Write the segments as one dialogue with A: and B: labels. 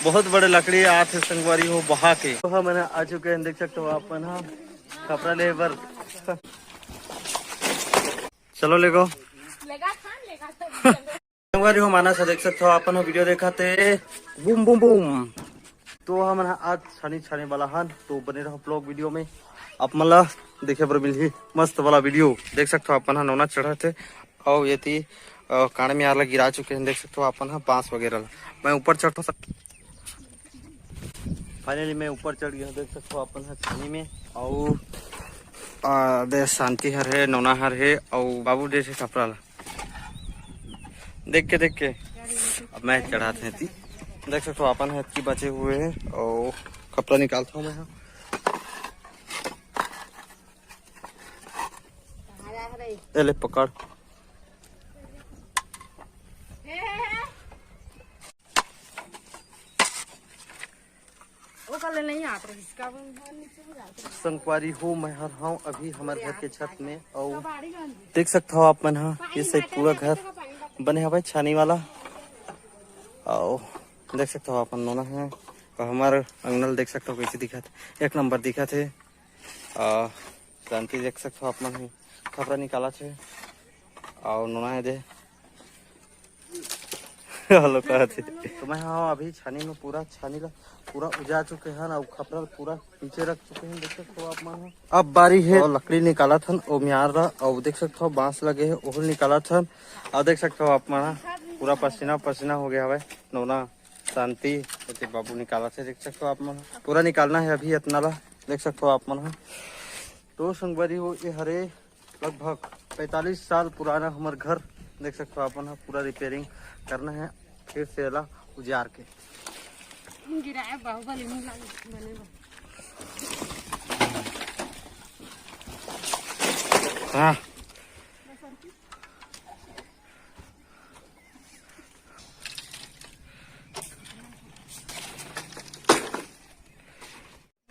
A: बहुत बड़े लकड़ी आठ संगवारी हो बहा के तो हम आ चुके हैं, देख सकते हो अपन। हाँ कपड़ा ले बर चलो लेगो संगवारी हो माना सा देख सकते हो अपन वीडियो देखा थे बूम बूम बूम। तो हम आज छानी छाने वाला हन, तो बने रहो ब्लॉग वीडियो में। आप मला देखे पर मिली मस्त वाला वीडियो देख सकते हो अपन नौना चढ़ा थे और ये थी कान में आला गिरा चुके हैं, देख सकते हो अपन बांस वगैरह। मैं ऊपर चढ़ता सकता, फाइनली मैं ऊपर चढ़ गया, देख सकते हो अपन छानी में। और दे शांति हर है, नौना हर है और बाबू जैसे कपड़ा देख के अब मैं चढ़ाते हैं थी। देख सकते हो अपन है बचे हुए हैं और कपड़ा निकालता हूँ मैं। ले पकड़ संगवारी हो मैं हर हूँ अभी हमारे घर के छत में। और देख सकते हो आप मन ये से पूरा घर बने हुआ छानी वाला। और देख सकते हो अपन नोना है और हमारे अंगनल देख सकते हो कैसे दिखा थे, एक नंबर दिखा थे। क्रांति देख सकते हो आप मन कपड़ा निकाला थे और नोना है दे हेलो कहते। तो मैं हाँ अभी छानी में पूरा छानी ला पूरा उजा चुके हैं और कपड़ा पूरा नीचे रख चुके हैं, देख सकते हो आप मन। अब बारी है और लकड़ी निकाला था और म्यार और देख सकते हो बांस लगे है वो निकाला था। और देख सकते हो आप मन पूरा पसीना पसीना हो गया है। नोना शांति बाबू निकाला थे, देख सकते हो आप मन पूरा निकालना है अभी इतना ला, देख सकते हो आप मन। तो संगवारी हो ये हरे लगभग 45 साल पुराना हमारे घर, देख सकते हो अपन पूरा रिपेयरिंग करना है फिर से अला उजार के। हाँ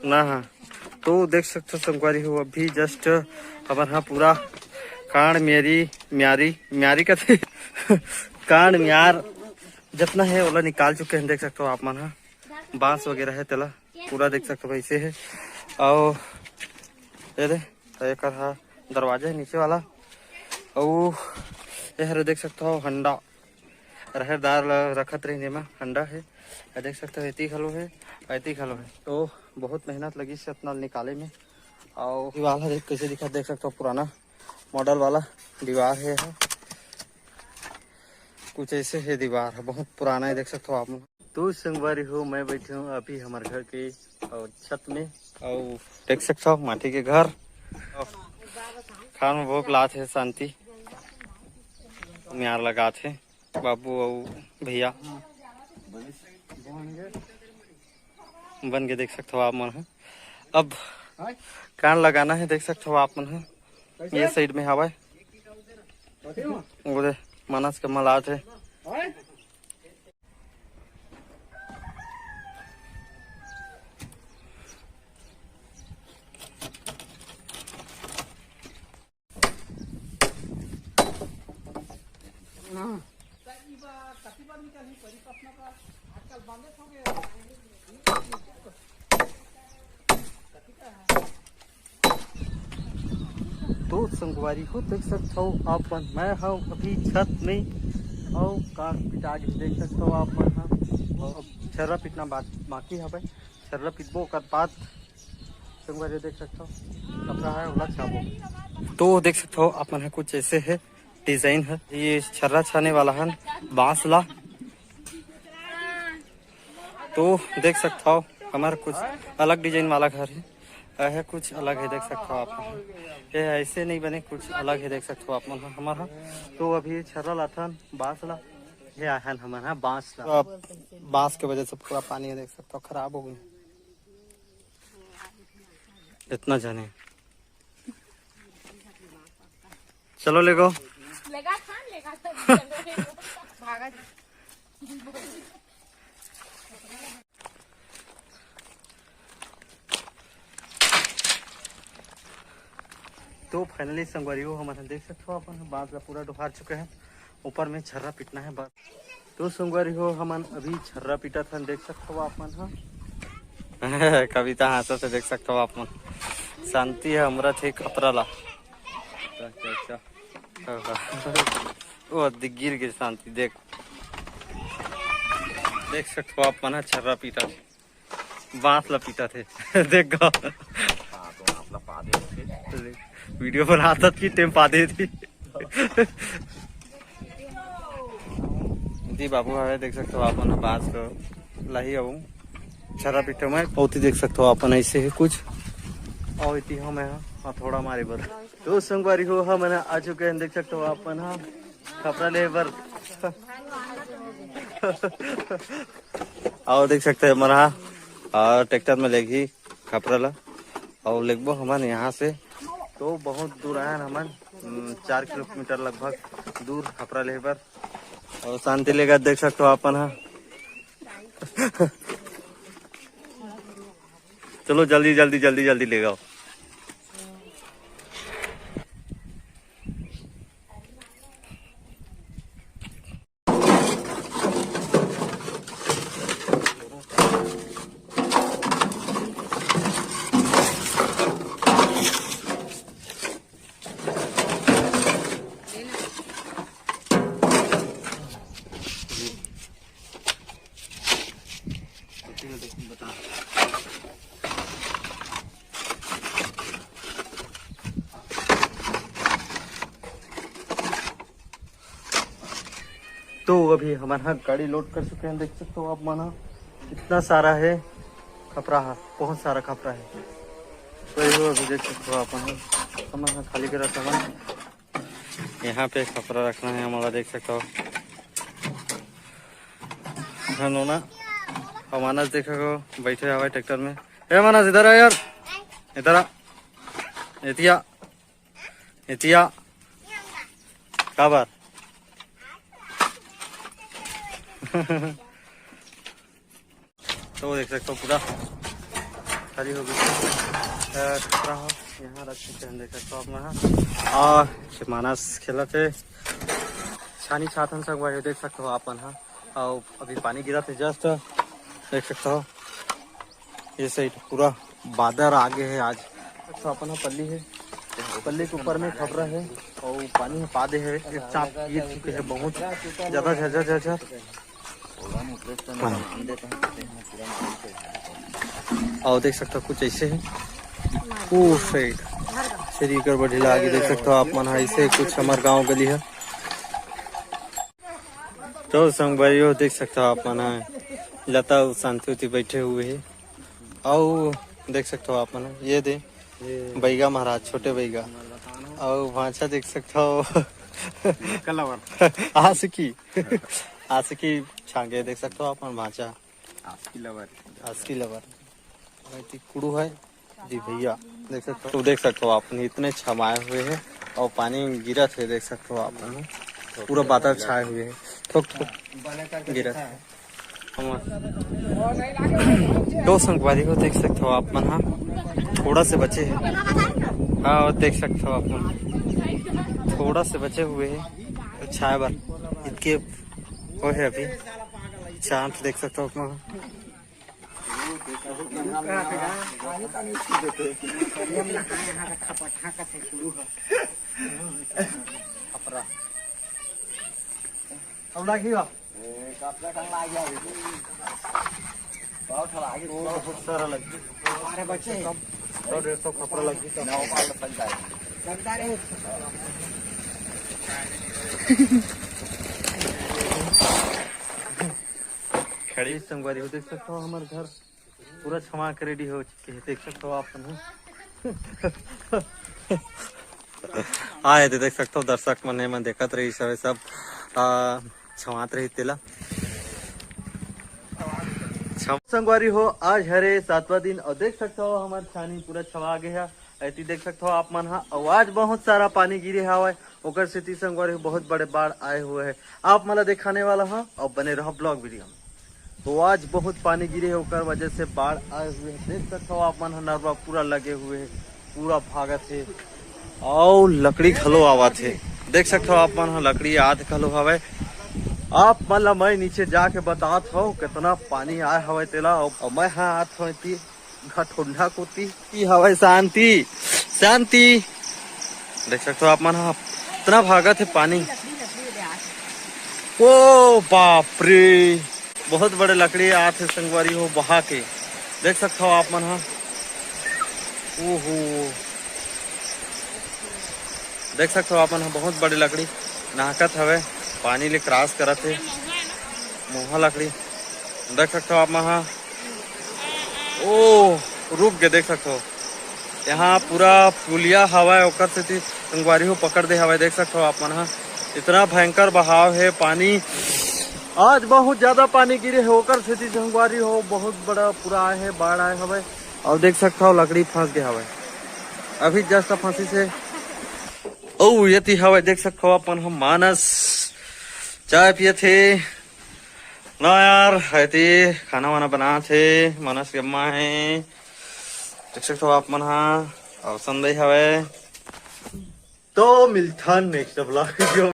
A: ना हाँ तो देख सकते हो संगवारी हो अभी जस्ट हमारे यहाँ पूरा कान म्यारी का थे कान म्यार जितना है ओला निकाल चुके हैं, देख सकते हो आप मन। बांस वगैरह है तेला पूरा देख सकते हो वैसे है। और ये दे दरवाजा है नीचे वाला। और ये देख सकते हो हंडा रहरदार रखत रही में हंडा है, देख सकते हो ऐती खलो है ऐती खलो है। तो बहुत मेहनत लगी से अपना निकाले में। और दीवार देख कैसे दिखा, देख सकते हो पुराना मॉडल वाला दीवार है कुछ ऐसे है दीवार है, बहुत पुराना है देख सकते हो आप। तो संगवारी हो मैं बैठे हूँ अभी हमारे घर के और छत में और देख सकते हो माटी के घर। खान में भोग लात है शांति म्यार लगा थे बाबू और भैया बन के, देख सकते हो आप मन। अब कान लगाना है, देख सकते हो आप मन। ये साइड में हवा वो मानस के मलात है। तो संगवारी हो देख सकते हो आप मन मैं हूँ अभी छत में और कान पिटा के देख सकते हो आप मन। और छर्रा पिटना बाकी है भाई, छर्रा पिटबो कर बाद संगवारी देख सकते हो कपड़ा है ओला छाबो। तो देख सकते हो आप मन कुछ ऐसे है डिजाइन है, ये छर्रा छाने वाला है बांस ला। तो देख सकते हो हमारा कुछ अलग डिजाइन वाला घर है कुछ अलग है, देख सकते हो आप। ये ऐसे नहीं बने कुछ अलग है, देख सकते हो आप मन हमारा। तो अभी छर्रा लाथन बांस ला ये आहन हमारा बांस ला, बांस के वजह से पूरा पानी देख सकते हो खराब हो गया इतना जाने। चलो लेगो तो फाइनली संगवारी हो हमारे देख सकते हो अपन बांस का पूरा डुहार चुके हैं, ऊपर में छर्रा पिटना है बस। तो संगवारी हो हमन अभी छर्रा पीटा था देख सकते हो आप मन हाँ कविता हाथ से देख सकते हो आप मन शांति है हमरा थे खतरा ला वो गिर गिर शांति देख सकते हो आप मन छर्रा पीटा थे बांस ला पीटा थे देख गा वीडियो बनाता थी टेम पा दे थी दी बाबू है देख सकते हो आप बांस को लाही आऊ छर्रा पीटे में बहुत ही देख सकते हो अपन ऐसे ही कुछ और इति हम है थोड़ा मारे बर तो संगवारी हो हम आ चुके हैं देख सकते हो अपन हाँ कपड़ा ले बर और देख सकते हैं हमारा और ट्रैक्टर में लेगी कपड़ा ला और लेगबो हमन यहाँ से तो बहुत दूर आया हमन 4 किलोमीटर लगभग दूर कपड़ा ले बर और शांति लेगा देख सकते हो अपन हाँ चलो जल्दी जल्दी जल्दी जल्दी ले जाओ तो अभी हमारा गाड़ी लोड कर चुके हैं देख सकते हो आप माना इतना सारा है कपड़ा है बहुत सारा कपड़ा है तो ये अभी देख सकते हो आप हमारा खाली करा सामान यहाँ पे कपड़ा रखना है हमारा देख सकते हो ना और मानस देखो बैठे हुआ ट्रैक्टर में ए मानस इधर आ यार इधर आ एतिया एतिया का बात तो देख सकते हो पूरा खाली हो गई कपड़ा हो यहाँ रख सकते हैं देख सकते हो आप और मानस खेला थे छानी छातन सब बारे देख सकते हो अपन हाँ और अभी पानी गिरा थे जस्ट देख सकते हो ये साइड पूरा बादल आगे है आज तो अपन पल्ली है पल्ली के ऊपर में खबरा है और पानी में पादे है एक चाप गिर चुके हैं बहुत ज्यादा झरझर झरझर और देख सकते हो कुछ ऐसे है वो साइड शरीर कर बढ़िला आगे देख सकते हो आप मन ऐसे कुछ हमारे गांव गली है तो संग भाइयों देख सकते हो आप मन लता शांति होती बैठे हुए है और देख सकते हो आप मन ये दे बैगा महाराज छोटे बैगा और भाषा देख सकते हो आसकी छांगे देख सकते हो अपन भाषा आसकी लवर कुड़ू है जी भैया देख सकते हो तो देख सकते हो आपने इतने छमाए हुए हैं और पानी गिरा थे देख सकते हो आपने पूरा बादल छाए हुए हैं थोक थोक गिरा दो संगवारी को देख सकते हो आप मन हाँ थोड़ा से बचे हैं हाँ देख सकते हो आप मन थोड़ा से बचे हुए हैं छाए बार इतके वो है अभी चांद देख सकते हो अपना बहुत सारा लगी बच्चे कपड़ा लगी खड़ी संगवारी हो देख सकते हो हमारे घर पूरा क्षमा के रेडी हो चुके हैं देख सकते हो आप आए थे देख सकते हो दर्शक मन देखत रही सब छमात रही तेला संगवारी हो आज हरे 7वां दिन और देख सकते हो हमारे छानी पूरा छवा गया ऐसी देख सकते हो आप मन आज बहुत सारा पानी गिरे हवा ओकर से संगवारी बहुत बड़े बाढ़ आए हुए हैं आप मला दिखाने वाला हाँ और बने रहो ब्लॉग वीडियो में तो आज बहुत पानी गिरे है ओकर वजह से बाढ़ आए हुए हैं देख सकते हो आप मन नरवा पूरा लगे हुए है पूरा भागत है और लकड़ी खलो आवा थे देख सकते हो आप मन लकड़ी आध खलो हवा आप मतलब मैं नीचे जाके बतात हो कितना पानी आए हवे तेला और मैं हाँ आत हो घर ठंडा कोती की हवे शांति शांति देख सकते हो आप मन इतना भागत है पानी। ओ बाप रे बहुत बड़े लकड़ी आते संगवारी हो बहा के देख सकते हो आप मन हा। ओहो देख सकते हो आप मन हा बहुत बड़ी लकड़ी नाहकत हवे पानी ले क्रॉस करत है मोहा लकड़ी देख सकते हो आप मन हा। ओ रुक गए देख सकते हो यहाँ पूरा पुलिया हवा है ओकर से संगवारी हो पकड़ दे हवा देख सकते हो आप मन हा। इतना भयंकर बहाव है पानी आज बहुत ज्यादा पानी गिरे है होकर से संगवारी हो बहुत बड़ा पूरा आए है बाढ़ आए हवे और देख सकते हो लकड़ी फंस गया हवे अभी जस्ट फांसी से। ओ ये थी हवे देख सकते हो अपन हम मानस चाय पिए थे ना यार है थी खाना वाना बना थे मानस के अम्मा है देख सकते हो आप मन हा और संदेश हवे तो मिलता नेक्स्ट ब्लॉग।